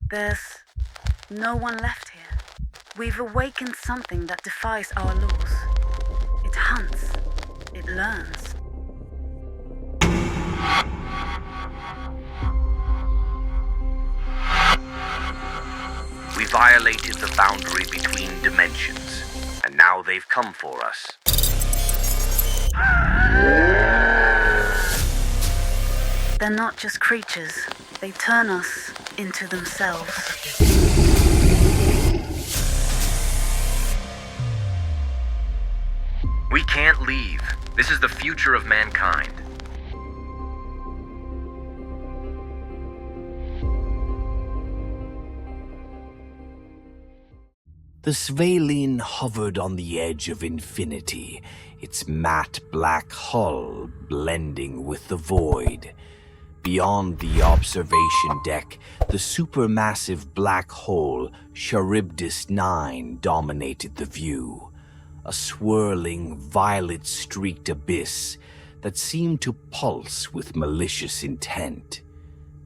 There's no one left here. We've awakened something that defies our laws. It hunts. It learns. We violated the boundary between dimensions, and now they've come for us. They're not just creatures. They turn us into themselves. We can't leave. This is the future of mankind. The Svaline hovered on the edge of infinity, its matte black hull blending with the void. Beyond the observation deck, the supermassive black hole Charybdis 9 dominated the view, a swirling, violet-streaked abyss that seemed to pulse with malicious intent.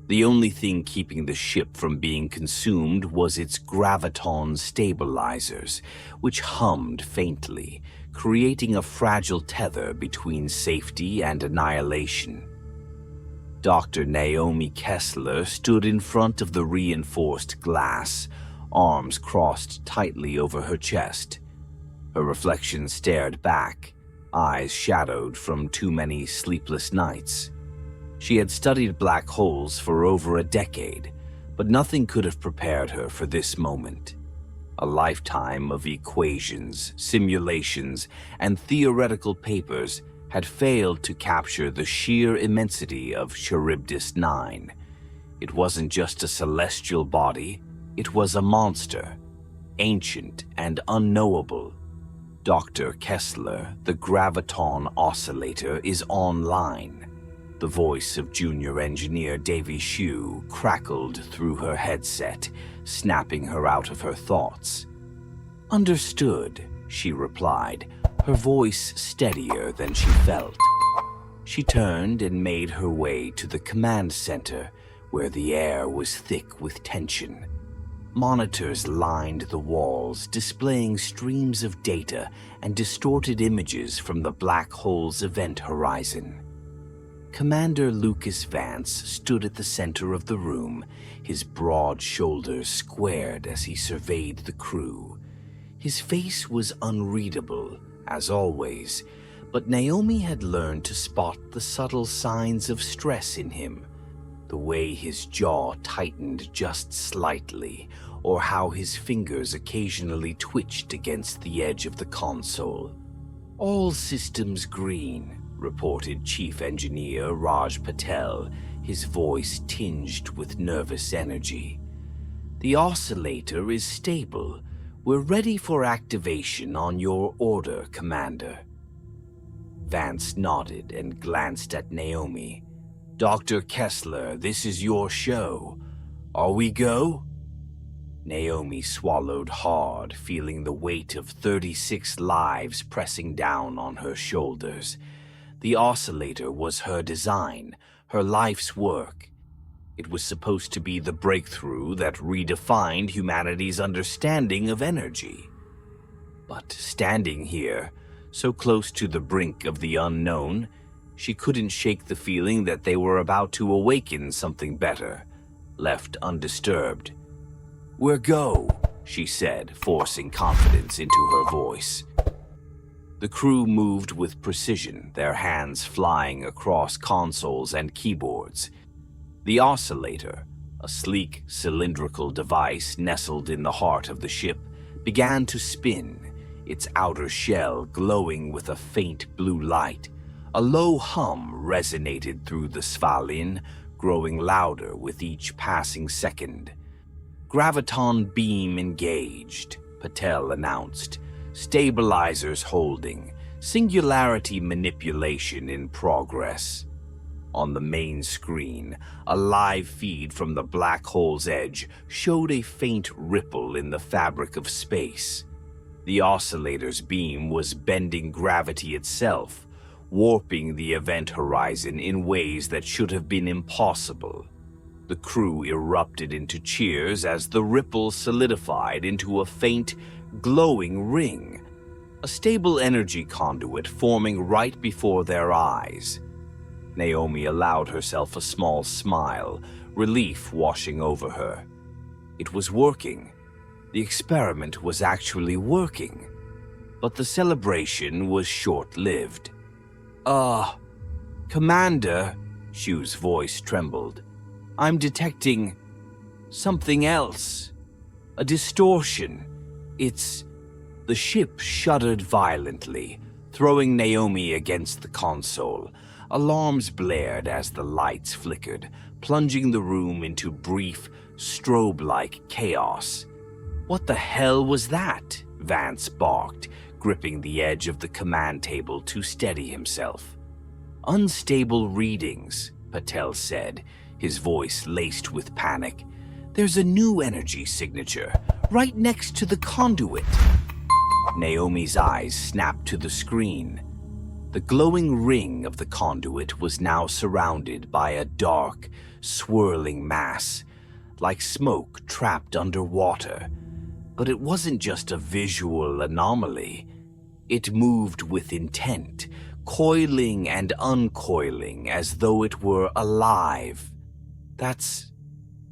The only thing keeping the ship from being consumed was its graviton stabilizers, which hummed faintly, creating a fragile tether between safety and annihilation. Dr. Naomi Kessler stood in front of the reinforced glass, arms crossed tightly over her chest. Her reflection stared back, eyes shadowed from too many sleepless nights. She had studied black holes for over a decade, but nothing could have prepared her for this moment. A lifetime of equations, simulations, and theoretical papers had failed to capture the sheer immensity of Charybdis 9. It wasn't just a celestial body, it was a monster, ancient and unknowable. Dr. Kessler, the graviton oscillator, is online. The voice of junior engineer Davy Shue crackled through her headset, snapping her out of her thoughts. "Understood," she replied, her voice steadier than she felt. She turned and made her way to the command center, where the air was thick with tension. Monitors lined the walls, displaying streams of data and distorted images from the black hole's event horizon. Commander Lucas Vance stood at the center of the room, his broad shoulders squared as he surveyed the crew. His face was unreadable, as always, but Naomi had learned to spot the subtle signs of stress in him, the way his jaw tightened just slightly, or how his fingers occasionally twitched against the edge of the console. "All systems green," reported Chief Engineer Raj Patel, his voice tinged with nervous energy. "The oscillator is stable. We're ready for activation on your order, Commander." Vance nodded and glanced at Naomi. "Dr. Kessler, this is your show. Are we go?" Naomi swallowed hard, feeling the weight of 36 lives pressing down on her shoulders. The oscillator was her design, her life's work. It was supposed to be the breakthrough that redefined humanity's understanding of energy. But standing here, so close to the brink of the unknown, she couldn't shake the feeling that they were about to awaken something better, left undisturbed. "We're go," she said, forcing confidence into her voice. The crew moved with precision, their hands flying across consoles and keyboards. The oscillator, a sleek, cylindrical device nestled in the heart of the ship, began to spin, its outer shell glowing with a faint blue light. A low hum resonated through the Svalin, growing louder with each passing second. "Graviton beam engaged," Patel announced. "Stabilizers holding. Singularity manipulation in progress." On the main screen, a live feed from the black hole's edge showed a faint ripple in the fabric of space. The oscillator's beam was bending gravity itself, warping the event horizon in ways that should have been impossible. The crew erupted into cheers as the ripple solidified into a faint, glowing ring, a stable energy conduit forming right before their eyes. Naomi allowed herself a small smile, relief washing over her. It was working. The experiment was actually working. But the celebration was short-lived. Commander, Shu's voice trembled. I'm detecting something else. A distortion. The ship shuddered violently, throwing Naomi against the console. Alarms blared as the lights flickered, plunging the room into brief, strobe-like chaos. What the hell was that? Vance barked, gripping the edge of the command table to steady himself. Unstable readings, Patel said, his voice laced with panic. There's a new energy signature, right next to the conduit. Naomi's eyes snapped to the screen. The glowing ring of the conduit was now surrounded by a dark, swirling mass, like smoke trapped underwater. But it wasn't just a visual anomaly. It moved with intent, coiling and uncoiling as though it were alive. That's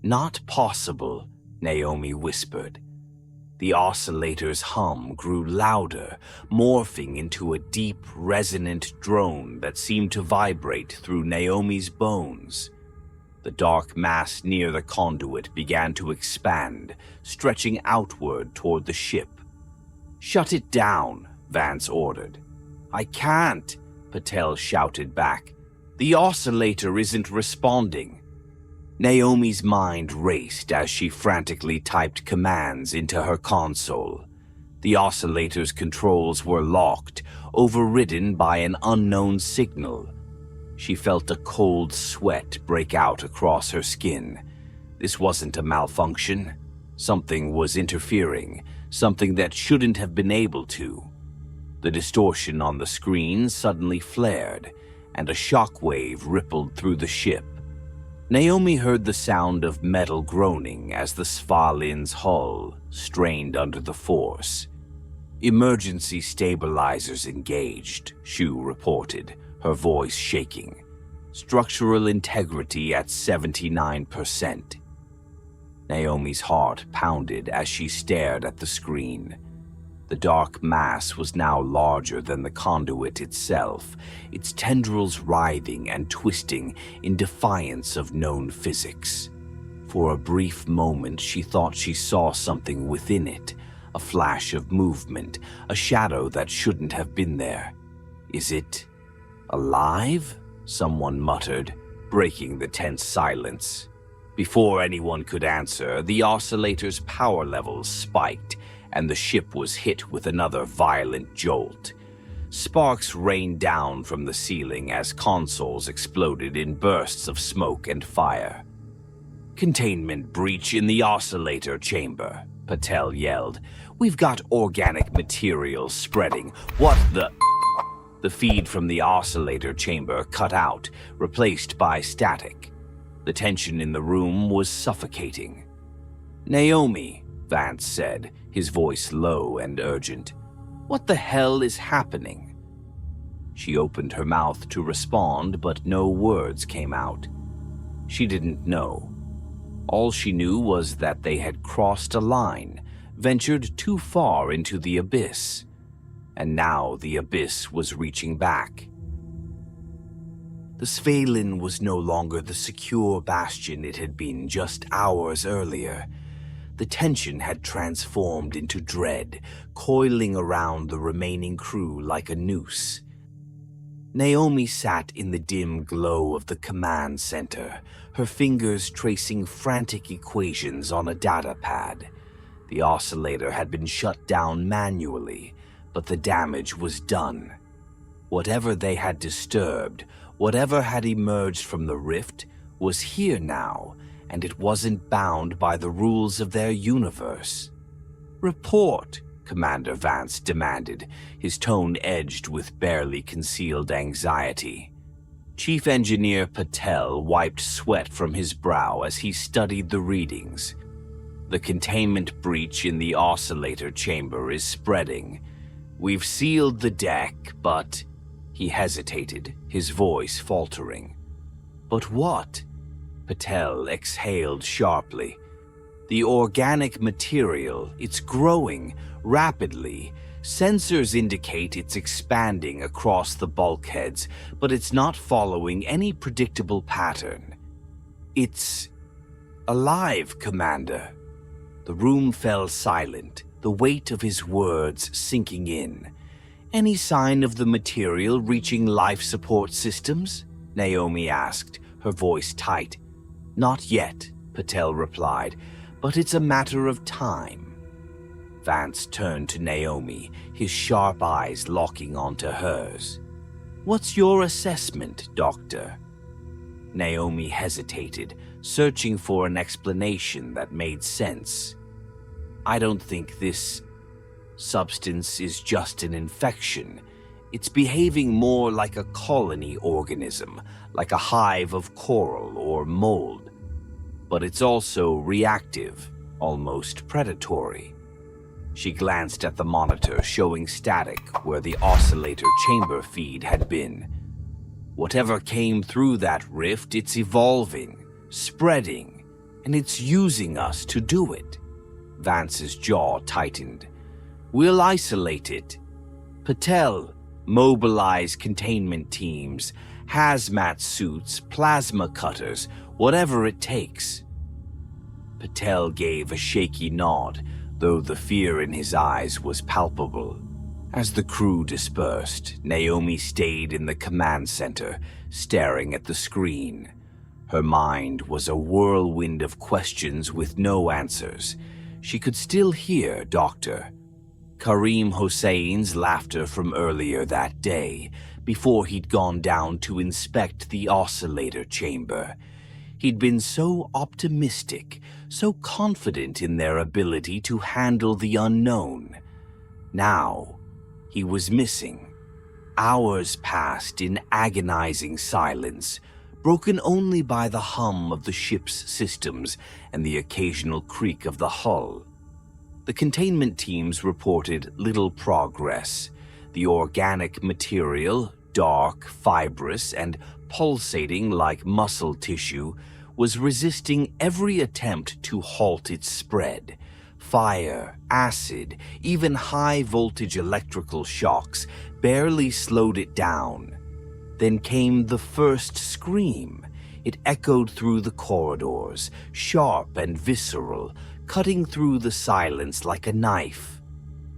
not possible, Naomi whispered. The oscillator's hum grew louder, morphing into a deep, resonant drone that seemed to vibrate through Naomi's bones. The dark mass near the conduit began to expand, stretching outward toward the ship. "Shut it down," Vance ordered. "I can't," Patel shouted back. "The oscillator isn't responding." Naomi's mind raced as she frantically typed commands into her console. The oscillator's controls were locked, overridden by an unknown signal. She felt a cold sweat break out across her skin. This wasn't a malfunction. Something was interfering, something that shouldn't have been able to. The distortion on the screen suddenly flared, and a shockwave rippled through the ship. Naomi heard the sound of metal groaning as the Svalin's hull strained under the force. "Emergency stabilizers engaged," Shu reported, her voice shaking. "Structural integrity at 79%. Naomi's heart pounded as she stared at the screen. The dark mass was now larger than the conduit itself, its tendrils writhing and twisting in defiance of known physics. For a brief moment, she thought she saw something within it, a flash of movement, a shadow that shouldn't have been there. "Is it alive?" someone muttered, breaking the tense silence. Before anyone could answer, the oscillator's power levels spiked, and the ship was hit with another violent jolt. Sparks rained down from the ceiling as consoles exploded in bursts of smoke and fire. "Containment breach in the oscillator chamber," Patel yelled. "We've got organic material spreading. What the—" The feed from the oscillator chamber cut out, replaced by static. The tension in the room was suffocating. "Naomi," Vance said, his voice low and urgent. "What the hell is happening?" She opened her mouth to respond, but no words came out. She didn't know. All she knew was that they had crossed a line, ventured too far into the abyss, and now the abyss was reaching back. The Svalin was no longer the secure bastion it had been just hours earlier. The tension had transformed into dread, coiling around the remaining crew like a noose. Naomi sat in the dim glow of the command center, her fingers tracing frantic equations on a data pad. The oscillator had been shut down manually, but the damage was done. Whatever they had disturbed, whatever had emerged from the rift, was here now, and it wasn't bound by the rules of their universe. "Report," Commander Vance demanded, his tone edged with barely concealed anxiety. Chief Engineer Patel wiped sweat from his brow as he studied the readings. The containment breach in the oscillator chamber is spreading. We've sealed the deck, but... He hesitated, his voice faltering. But what? Patel exhaled sharply. The organic material, it's growing rapidly. Sensors indicate it's expanding across the bulkheads, but it's not following any predictable pattern. It's alive, Commander. The room fell silent, the weight of his words sinking in. Any sign of the material reaching life support systems? Naomi asked, her voice tight. Not yet, Patel replied, but it's a matter of time. Vance turned to Naomi, his sharp eyes locking onto hers. What's your assessment, Doctor? Naomi hesitated, searching for an explanation that made sense. I don't think this substance is just an infection. It's behaving more like a colony organism, like a hive of coral or mold. But it's also reactive, almost predatory. She glanced at the monitor showing static where the oscillator chamber feed had been. Whatever came through that rift, it's evolving, spreading, and it's using us to do it. Vance's jaw tightened. We'll isolate it. Patel, mobilize containment teams, hazmat suits, plasma cutters, whatever it takes. Patel gave a shaky nod, though the fear in his eyes was palpable. As the crew dispersed, Naomi stayed in the command center, staring at the screen. Her mind was a whirlwind of questions with no answers. She could still hear Dr. Karim Hossein's laughter from earlier that day, before he'd gone down to inspect the oscillator chamber. He'd been so optimistic, so confident in their ability to handle the unknown. Now, he was missing. Hours passed in agonizing silence, broken only by the hum of the ship's systems and the occasional creak of the hull. The containment teams reported little progress. The organic material, dark, fibrous, and pulsating like muscle tissue, was resisting every attempt to halt its spread. Fire, acid, even high-voltage electrical shocks barely slowed it down. Then came the first scream. It echoed through the corridors, sharp and visceral, cutting through the silence like a knife.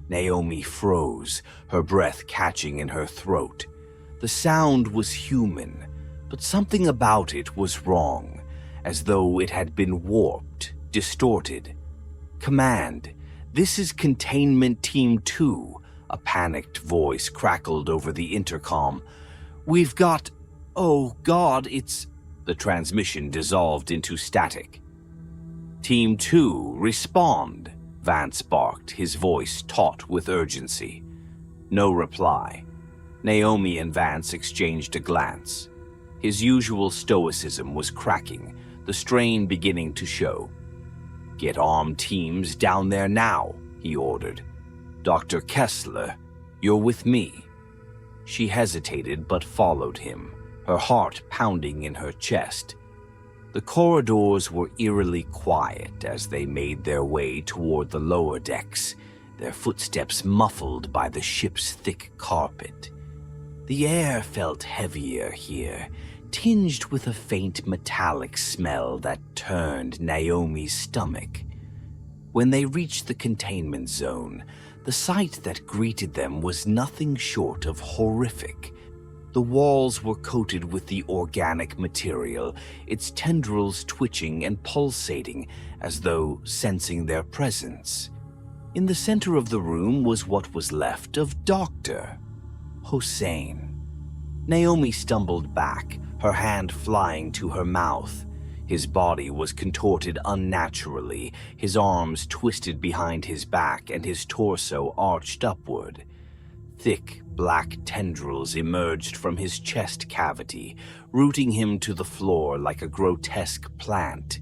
Naomi froze, her breath catching in her throat. The sound was human, but something about it was wrong, as though it had been warped, distorted. Command, this is Containment Team 2, a panicked voice crackled over the intercom. We've got... Oh God, it's... The transmission dissolved into static. Team 2, respond, Vance barked, his voice taut with urgency. No reply. Naomi and Vance exchanged a glance. His usual stoicism was cracking, the strain beginning to show. Get armed teams down there now, he ordered. Dr. Kessler, you're with me. She hesitated but followed him, her heart pounding in her chest. The corridors were eerily quiet as they made their way toward the lower decks, their footsteps muffled by the ship's thick carpet. The air felt heavier here, tinged with a faint metallic smell that turned Naomi's stomach. When they reached the containment zone, the sight that greeted them was nothing short of horrific. The walls were coated with the organic material, its tendrils twitching and pulsating as though sensing their presence. In the center of the room was what was left of Dr. Hossein. Naomi stumbled back, her hand flying to her mouth. His body was contorted unnaturally, his arms twisted behind his back and his torso arched upward. Thick, black tendrils emerged from his chest cavity, rooting him to the floor like a grotesque plant.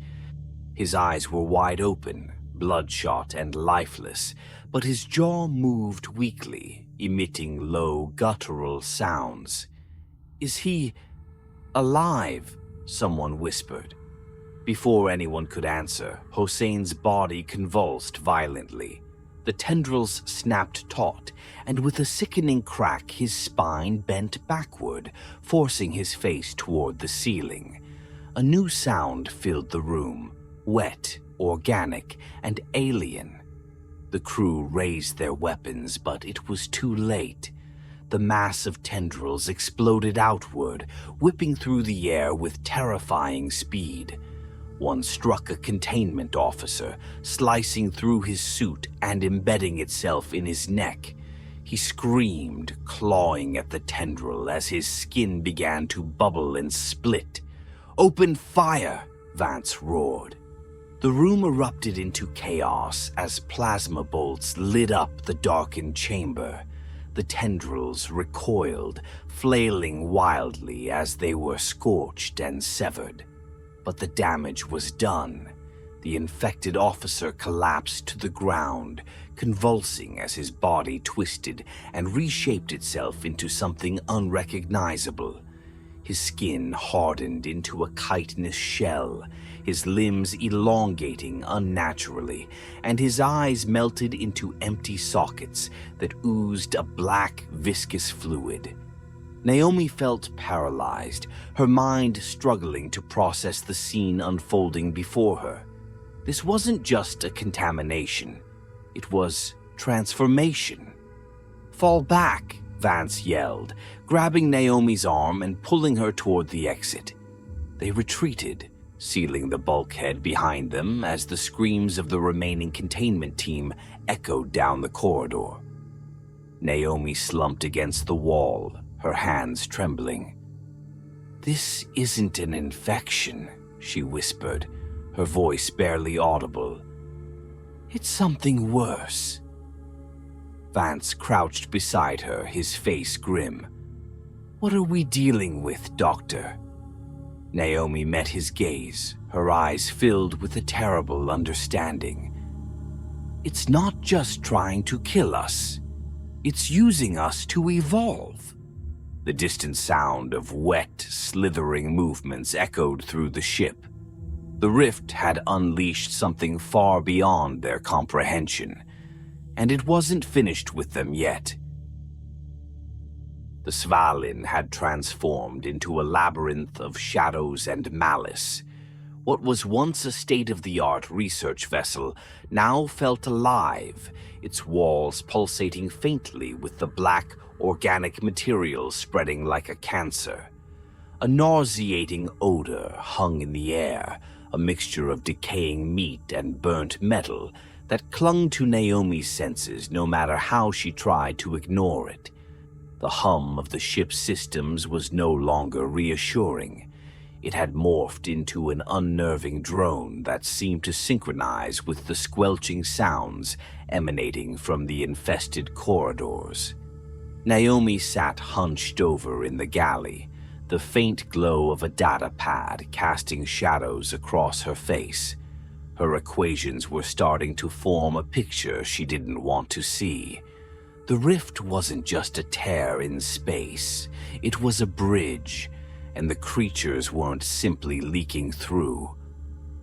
His eyes were wide open, bloodshot and lifeless, but his jaw moved weakly, emitting low, guttural sounds. "Is he alive?" someone whispered. Before anyone could answer, Hossein's body convulsed violently. The tendrils snapped taut, and with a sickening crack, his spine bent backward, forcing his face toward the ceiling. A new sound filled the room, wet, organic, and alien. The crew raised their weapons, but it was too late. The mass of tendrils exploded outward, whipping through the air with terrifying speed. One struck a containment officer, slicing through his suit and embedding itself in his neck. He screamed, clawing at the tendril as his skin began to bubble and split. "Open fire!" Vance roared. The room erupted into chaos as plasma bolts lit up the darkened chamber. The tendrils recoiled, flailing wildly as they were scorched and severed. But the damage was done. The infected officer collapsed to the ground, convulsing as his body twisted and reshaped itself into something unrecognizable. His skin hardened into a chitinous shell, his limbs elongating unnaturally, and his eyes melted into empty sockets that oozed a black, viscous fluid. Naomi felt paralyzed, her mind struggling to process the scene unfolding before her. This wasn't just a contamination. It was transformation. "Fall back," Vance yelled, grabbing Naomi's arm and pulling her toward the exit. They retreated, sealing the bulkhead behind them as the screams of the remaining containment team echoed down the corridor. Naomi slumped against the wall, her hands trembling. "This isn't an infection," she whispered, her voice barely audible. "It's something worse." Vance crouched beside her, his face grim. "What are we dealing with, Doctor?" Naomi met his gaze, her eyes filled with a terrible understanding. "It's not just trying to kill us. It's using us to evolve." The distant sound of wet, slithering movements echoed through the ship. The rift had unleashed something far beyond their comprehension, and it wasn't finished with them yet. The Svalin had transformed into a labyrinth of shadows and malice. What was once a state-of-the-art research vessel now felt alive, its walls pulsating faintly with the black, organic material spreading like a cancer. A nauseating odor hung in the air, a mixture of decaying meat and burnt metal that clung to Naomi's senses no matter how she tried to ignore it. The hum of the ship's systems was no longer reassuring. It had morphed into an unnerving drone that seemed to synchronize with the squelching sounds emanating from the infested corridors. Naomi sat hunched over in the galley, the faint glow of a data pad casting shadows across her face. Her equations were starting to form a picture she didn't want to see. The rift wasn't just a tear in space, it was a bridge, and the creatures weren't simply leaking through.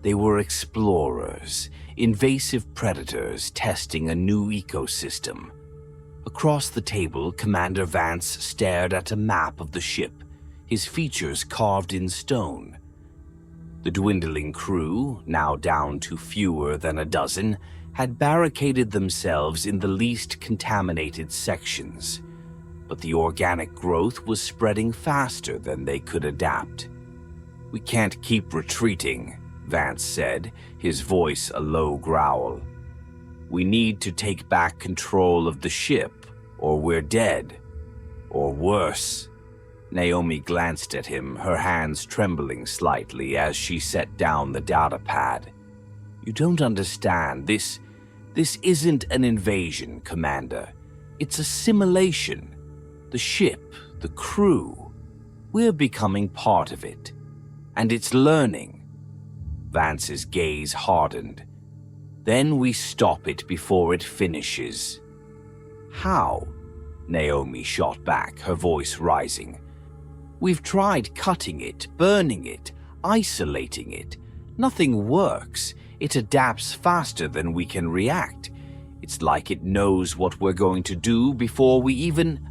They were explorers, invasive predators testing a new ecosystem. Across the table, Commander Vance stared at a map of the ship, his features carved in stone. The dwindling crew, now down to fewer than a dozen, had barricaded themselves in the least contaminated sections. But the organic growth was spreading faster than they could adapt. "We can't keep retreating," Vance said, his voice a low growl. "We need to take back control of the ship, or we're dead. Or worse." Naomi glanced at him, her hands trembling slightly as she set down the data pad. "You don't understand. This isn't an invasion, Commander. It's assimilation. The ship, the crew, we're becoming part of it. And it's learning. Vance's gaze hardened. Then we stop it before it finishes. How? Naomi shot back, her voice rising. We've tried cutting it, burning it, isolating it. Nothing works. It adapts faster than we can react. It's like it knows what we're going to do before we even...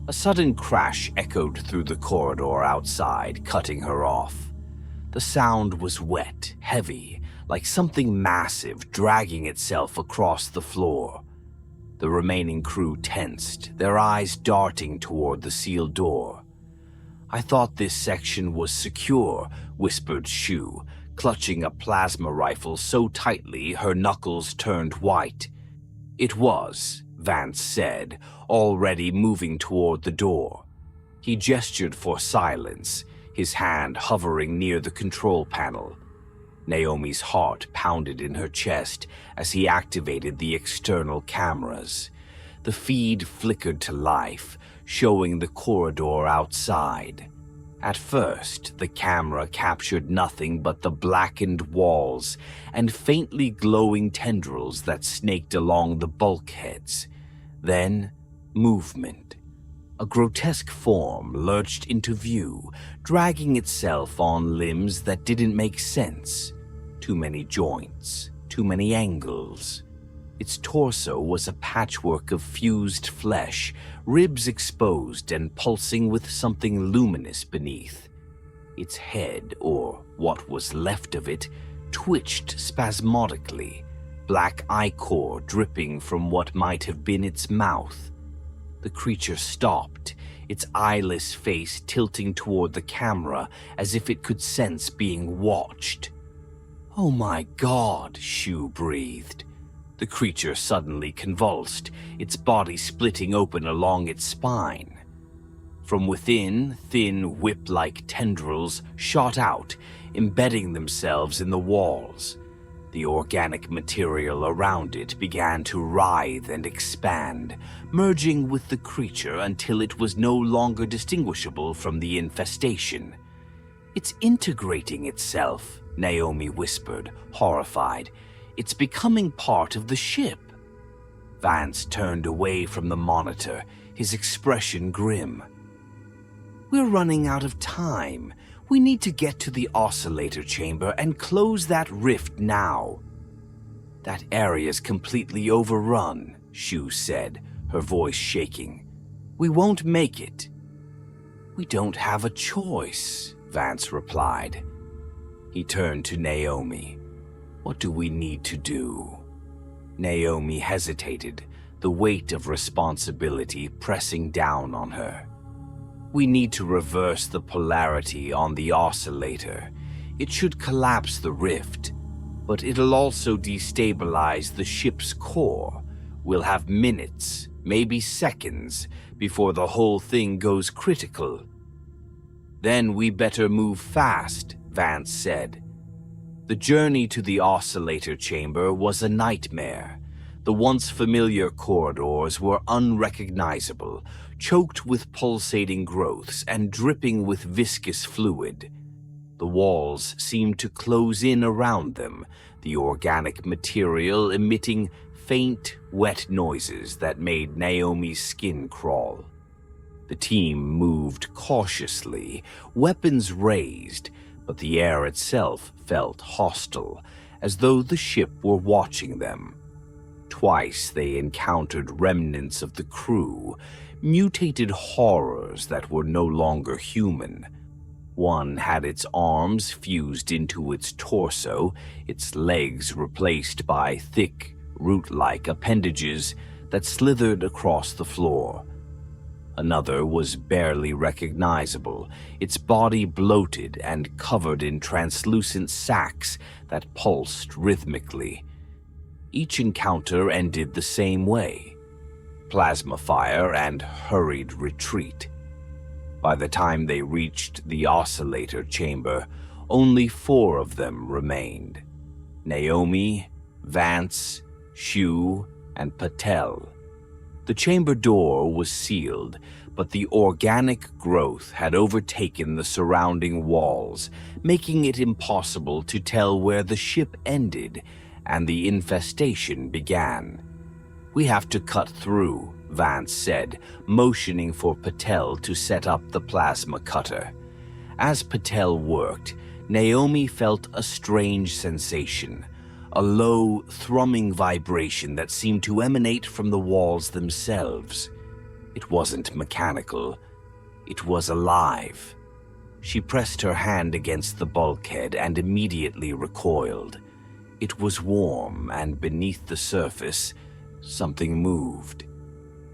A sudden crash echoed through the corridor outside, cutting her off. The sound was wet, heavy, like something massive dragging itself across the floor. The remaining crew tensed, their eyes darting toward the sealed door. I thought this section was secure, whispered Shu, clutching a plasma rifle so tightly her knuckles turned white. It was, Vance said, already moving toward the door. He gestured for silence, his hand hovering near the control panel. Naomi's heart pounded in her chest as he activated the external cameras. The feed flickered to life, showing the corridor outside. At first, the camera captured nothing but the blackened walls and faintly glowing tendrils that snaked along the bulkheads. Then, movement. A grotesque form lurched into view, dragging itself on limbs that didn't make sense. Too many joints, too many angles. Its torso was a patchwork of fused flesh, ribs exposed and pulsing with something luminous beneath. Its head, or what was left of it, twitched spasmodically, black ichor dripping from what might have been its mouth. The creature stopped, its eyeless face tilting toward the camera as if it could sense being watched. "Oh my God," Shu breathed. The creature suddenly convulsed, its body splitting open along its spine. From within, thin whip-like tendrils shot out, embedding themselves in the walls. The organic material around it began to writhe and expand, merging with the creature until it was no longer distinguishable from the infestation. "It's integrating itself," Naomi whispered, horrified. "It's becoming part of the ship." Vance turned away from the monitor, his expression grim. "We're running out of time. We need to get to the oscillator chamber and close that rift now." "That area's completely overrun," Shu said, her voice shaking. "We won't make it." "We don't have a choice," Vance replied. He turned to Naomi. "What do we need to do?" Naomi hesitated, the weight of responsibility pressing down on her. "We need to reverse the polarity on the oscillator. It should collapse the rift, but it'll also destabilize the ship's core. We'll have minutes, maybe seconds, before the whole thing goes critical." "Then we better move fast," Vance said. The journey to the oscillator chamber was a nightmare. The once familiar corridors were unrecognizable, choked with pulsating growths and dripping with viscous fluid. The walls seemed to close in around them, the organic material emitting faint, wet noises that made Naomi's skin crawl. The team moved cautiously, weapons raised, but the air itself felt hostile, as though the ship were watching them. Twice they encountered remnants of the crew, mutated horrors that were no longer human. One had its arms fused into its torso, its legs replaced by thick, root-like appendages that slithered across the floor. Another was barely recognizable, its body bloated and covered in translucent sacs that pulsed rhythmically. Each encounter ended the same way: plasma fire and hurried retreat. By the time they reached the oscillator chamber, only 4 of them remained: Naomi, Vance, Shu, and Patel. The chamber door was sealed, but the organic growth had overtaken the surrounding walls, making it impossible to tell where the ship ended and the infestation began. "We have to cut through," Vance said, motioning for Patel to set up the plasma cutter. As Patel worked, Naomi felt a strange sensation, a low, thrumming vibration that seemed to emanate from the walls themselves. It wasn't mechanical. It was alive. She pressed her hand against the bulkhead and immediately recoiled. It was warm, and beneath the surface, something moved.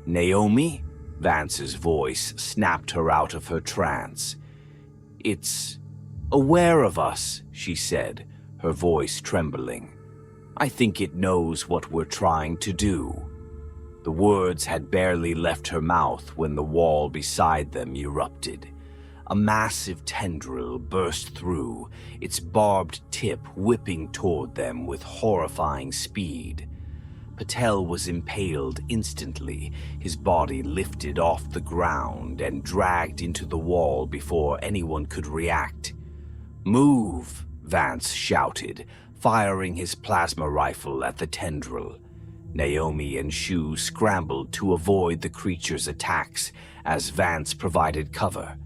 "Naomi?" Vance's voice snapped her out of her trance. "It's aware of us," she said, her voice trembling. "I think it knows what we're trying to do." The words had barely left her mouth when the wall beside them erupted. A massive tendril burst through, its barbed tip whipping toward them with horrifying speed. Patel was impaled instantly, his body lifted off the ground and dragged into the wall before anyone could react. "Move!" Vance shouted, firing his plasma rifle at the tendril. Naomi and Shu scrambled to avoid the creature's attacks as Vance provided cover.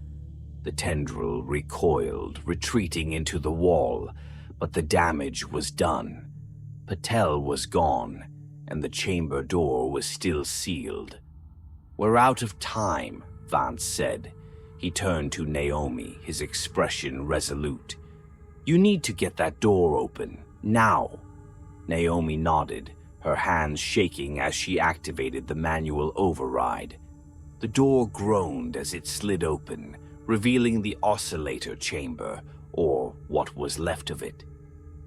The tendril recoiled, retreating into the wall, but the damage was done. Patel was gone, and the chamber door was still sealed. "We're out of time," Vance said. He turned to Naomi, his expression resolute. "You need to get that door open, now." Naomi nodded, her hands shaking as she activated the manual override. The door groaned as it slid open, revealing the oscillator chamber, or what was left of it.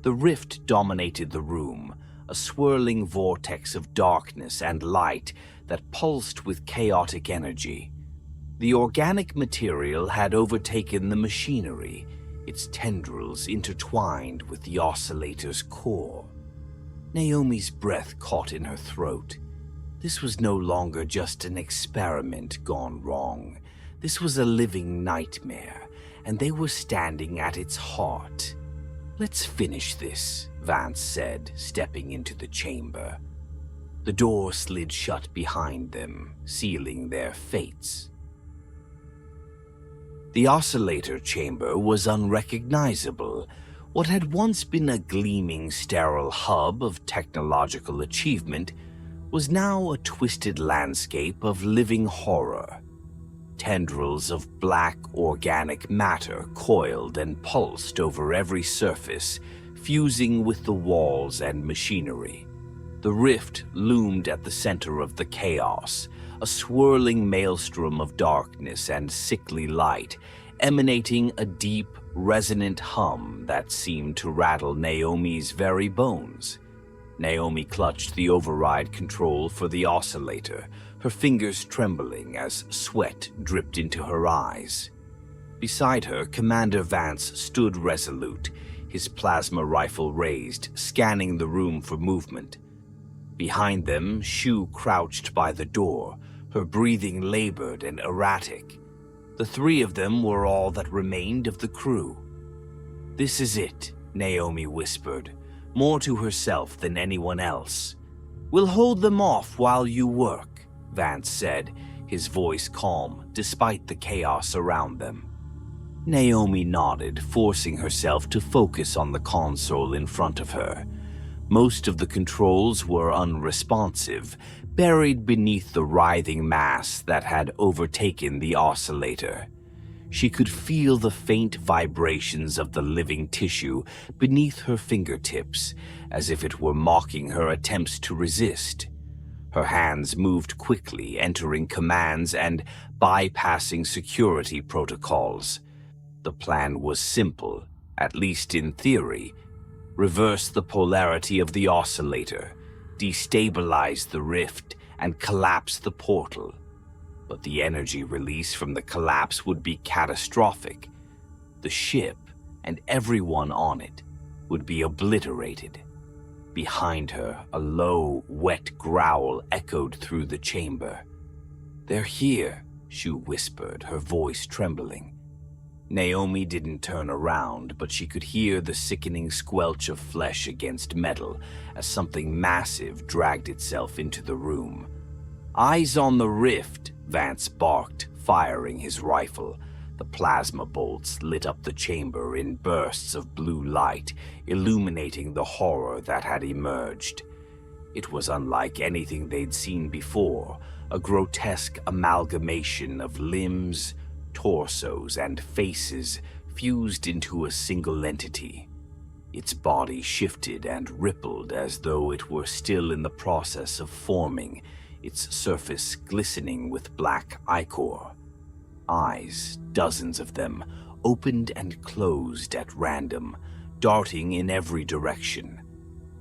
The rift dominated the room, a swirling vortex of darkness and light that pulsed with chaotic energy. The organic material had overtaken the machinery, its tendrils intertwined with the oscillator's core. Naomi's breath caught in her throat. This was no longer just an experiment gone wrong. This was a living nightmare, and they were standing at its heart. "Let's finish this," Vance said, stepping into the chamber. The door slid shut behind them, sealing their fates. The oscillator chamber was unrecognizable. What had once been a gleaming, sterile hub of technological achievement was now a twisted landscape of living horror. Tendrils of black organic matter coiled and pulsed over every surface, fusing with the walls and machinery. The rift loomed at the center of the chaos, a swirling maelstrom of darkness and sickly light, emanating a deep, resonant hum that seemed to rattle Naomi's very bones. Naomi clutched the override control for the oscillator, her fingers trembling as sweat dripped into her eyes. Beside her, Commander Vance stood resolute, his plasma rifle raised, scanning the room for movement. Behind them, Shu crouched by the door, her breathing labored and erratic. The three of them were all that remained of the crew. "This is it," Naomi whispered, more to herself than anyone else. "We'll hold them off while you work," Vance said, his voice calm despite the chaos around them. Naomi nodded, forcing herself to focus on the console in front of her. Most of the controls were unresponsive, buried beneath the writhing mass that had overtaken the oscillator. She could feel the faint vibrations of the living tissue beneath her fingertips, as if it were mocking her attempts to resist. Her hands moved quickly, entering commands and bypassing security protocols. The plan was simple, at least in theory. Reverse the polarity of the oscillator, destabilize the rift, and collapse the portal. But the energy release from the collapse would be catastrophic. The ship, and everyone on it, would be obliterated. Behind her, a low, wet growl echoed through the chamber. "They're here," Shu whispered, her voice trembling. Naomi didn't turn around, but she could hear the sickening squelch of flesh against metal as something massive dragged itself into the room. "Eyes on the rift," Vance barked, firing his rifle. The plasma bolts lit up the chamber in bursts of blue light, illuminating the horror that had emerged. It was unlike anything they'd seen before, a grotesque amalgamation of limbs, torsos, and faces fused into a single entity. Its body shifted and rippled as though it were still in the process of forming, its surface glistening with black ichor. Eyes, dozens of them, opened and closed at random, darting in every direction.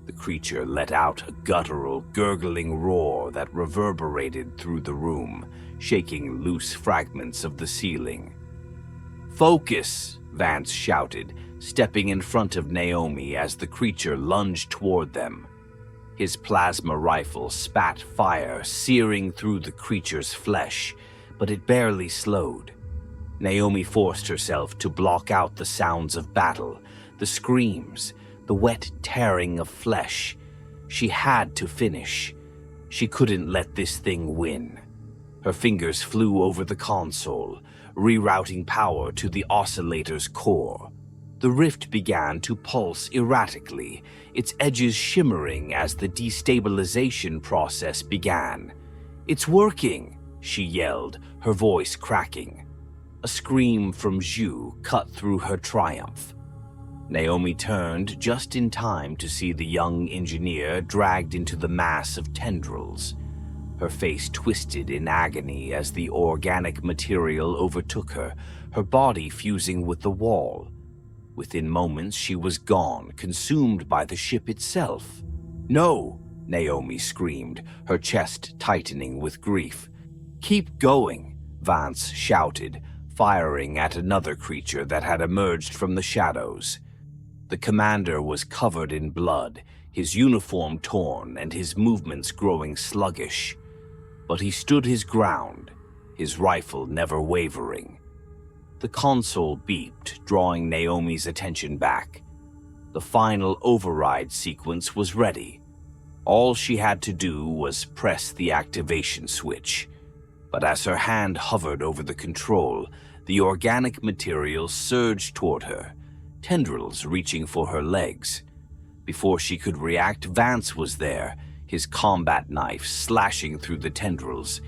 The creature let out a guttural, gurgling roar that reverberated through the room, shaking loose fragments of the ceiling. "Focus!" Vance shouted, stepping in front of Naomi as the creature lunged toward them. His plasma rifle spat fire, searing through the creature's flesh, but it barely slowed. Naomi forced herself to block out the sounds of battle, the screams, the wet tearing of flesh. She had to finish. She couldn't let this thing win. Her fingers flew over the console, rerouting power to the oscillator's core. The rift began to pulse erratically, its edges shimmering as the destabilization process began. "It's working!" she yelled, her voice cracking. A scream from Zhu cut through her triumph. Naomi turned just in time to see the young engineer dragged into the mass of tendrils. Her face twisted in agony as the organic material overtook her, her body fusing with the wall. Within moments, she was gone, consumed by the ship itself. "No!" Naomi screamed, her chest tightening with grief. "Keep going!" Vance shouted, firing at another creature that had emerged from the shadows. The commander was covered in blood, his uniform torn and his movements growing sluggish. But he stood his ground, his rifle never wavering. The console beeped, drawing Naomi's attention back. The final override sequence was ready. All she had to do was press the activation switch. But as her hand hovered over the control, the organic material surged toward her, tendrils reaching for her legs. Before she could react, Vance was there, his combat knife slashing through the tendrils.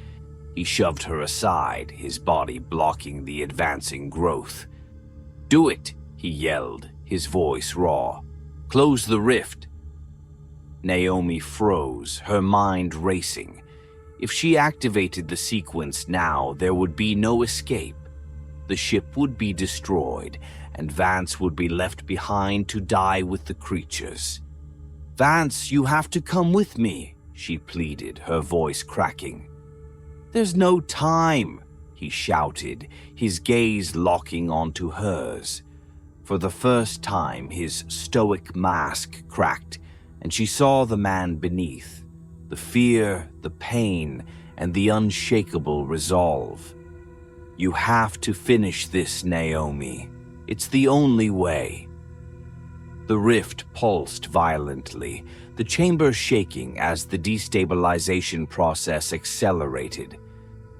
He shoved her aside, his body blocking the advancing growth. "Do it!" he yelled, his voice raw. "Close the rift!" Naomi froze, her mind racing. If she activated the sequence now, there would be no escape. The ship would be destroyed, and Vance would be left behind to die with the creatures. "Vance, you have to come with me," she pleaded, her voice cracking. "There's no time," he shouted, his gaze locking onto hers. For the first time, his stoic mask cracked, and she saw the man beneath, the fear, the pain, and the unshakable resolve. "You have to finish this, Naomi. It's the only way." The rift pulsed violently, the chamber shaking as the destabilization process accelerated.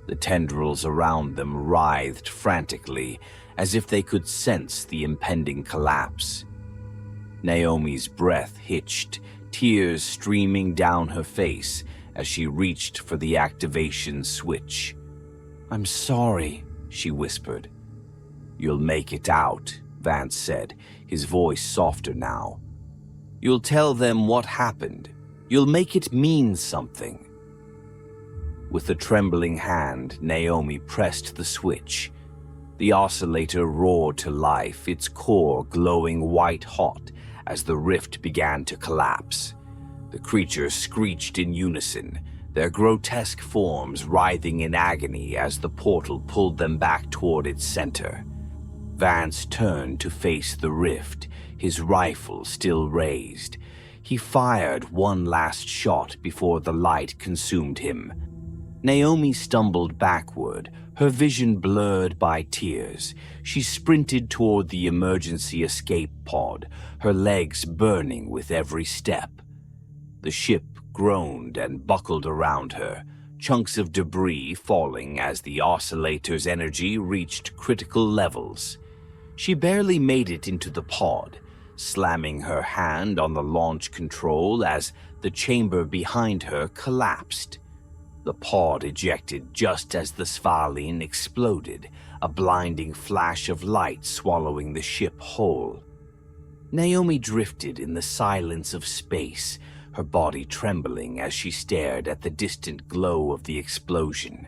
The tendrils around them writhed frantically, as if they could sense the impending collapse. Naomi's breath hitched, tears streaming down her face as she reached for the activation switch. "I'm sorry," she whispered. "You'll make it out," Vance said, his voice softer now. "You'll tell them what happened. You'll make it mean something." With a trembling hand, Naomi pressed the switch. The oscillator roared to life, its core glowing white-hot as the rift began to collapse. The creatures screeched in unison, their grotesque forms writhing in agony as the portal pulled them back toward its center. Vance turned to face the rift, his rifle still raised. He fired one last shot before the light consumed him. Naomi stumbled backward, her vision blurred by tears. She sprinted toward the emergency escape pod, her legs burning with every step. The ship groaned and buckled around her, chunks of debris falling as the oscillator's energy reached critical levels. She barely made it into the pod, slamming her hand on the launch control as the chamber behind her collapsed. The pod ejected just as the Svalin exploded, a blinding flash of light swallowing the ship whole. Naomi drifted in the silence of space, her body trembling as she stared at the distant glow of the explosion.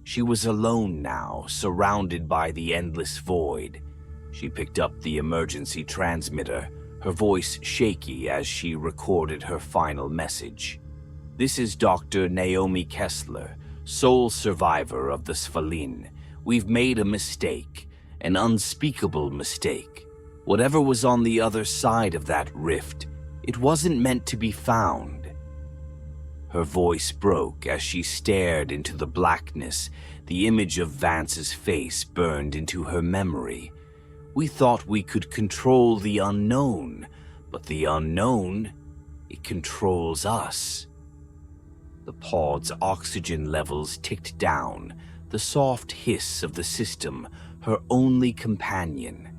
She was alone now, surrounded by the endless void. She picked up the emergency transmitter, her voice shaky as she recorded her final message. "This is Dr. Naomi Kessler, sole survivor of the Svalin. We've made a mistake, an unspeakable mistake. Whatever was on the other side of that rift, it wasn't meant to be found." Her voice broke as she stared into the blackness. The image of Vance's face burned into her memory. We thought we could control the unknown, but the unknown, it controls us. The pod's oxygen levels ticked down, the soft hiss of the system, her only companion.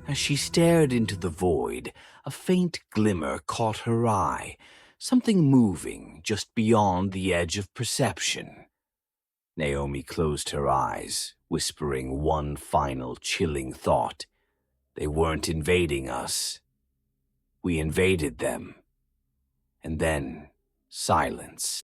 As she stared into the void, a faint glimmer caught her eye, something moving just beyond the edge of perception. Naomi closed her eyes, whispering one final chilling thought. They weren't invading us. We invaded them. And then silence.